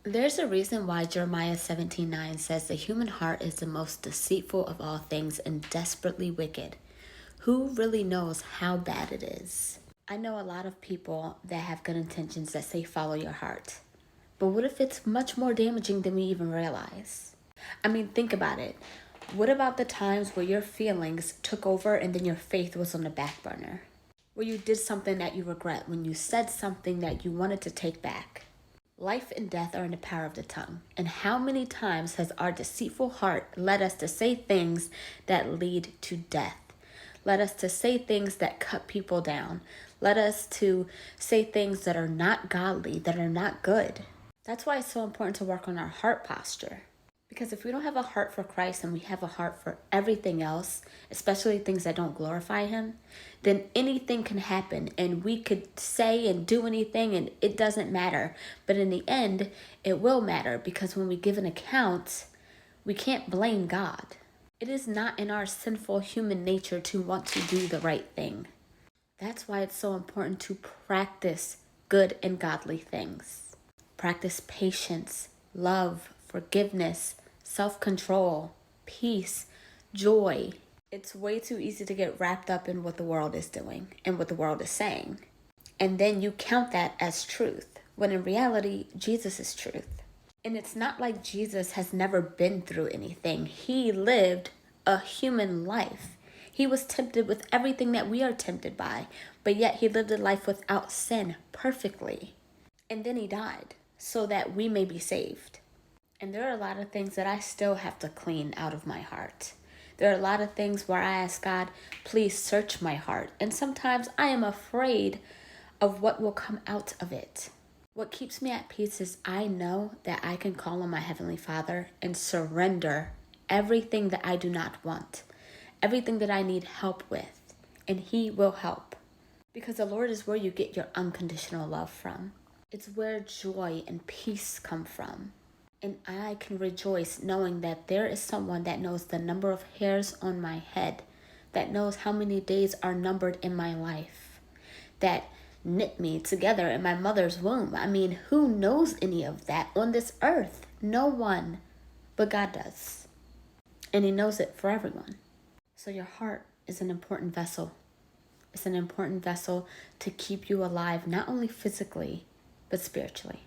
There's a reason why Jeremiah 17:9 says the human heart is the most deceitful of all things and desperately wicked. Who really knows how bad it is? I know a lot of people that have good intentions that say follow your heart. But what if it's much more damaging than we even realize? I mean, think about it. What about the times where your feelings took over and then your faith was on the back burner? Where you did something that you regret, when you said something that you wanted to take back? Life and death are in the power of the tongue. And how many times has our deceitful heart led us to say things that lead to death? Led us to say things that cut people down. Led us to say things that are not godly, that are not good. That's why it's so important to work on our heart posture. Because if we don't have a heart for Christ and we have a heart for everything else, especially things that don't glorify Him, then anything can happen and we could say and do anything and it doesn't matter. But in the end, it will matter because when we give an account, we can't blame God. It is not in our sinful human nature to want to do the right thing. That's why it's so important to practice good and godly things. Practice patience, love, forgiveness, self-control, peace, joy. It's way too easy to get wrapped up in what the world is doing and what the world is saying. And then you count that as truth, when in reality, Jesus is truth. And it's not like Jesus has never been through anything. He lived a human life. He was tempted with everything that we are tempted by, but yet he lived a life without sin perfectly. And then he died so that we may be saved. And there are a lot of things that I still have to clean out of my heart. There are a lot of things where I ask God, please search my heart. And sometimes I am afraid of what will come out of it. What keeps me at peace is I know that I can call on my Heavenly Father and surrender everything that I do not want, everything that I need help with, and He will help. Because the Lord is where you get your unconditional love from. It's where joy and peace come from. And I can rejoice knowing that there is someone that knows the number of hairs on my head, that knows how many days are numbered in my life, that knit me together in my mother's womb. I mean, who knows any of that on this earth? No one, but God does. And He knows it for everyone. So your heart is an important vessel. It's an important vessel to keep you alive, not only physically, but spiritually.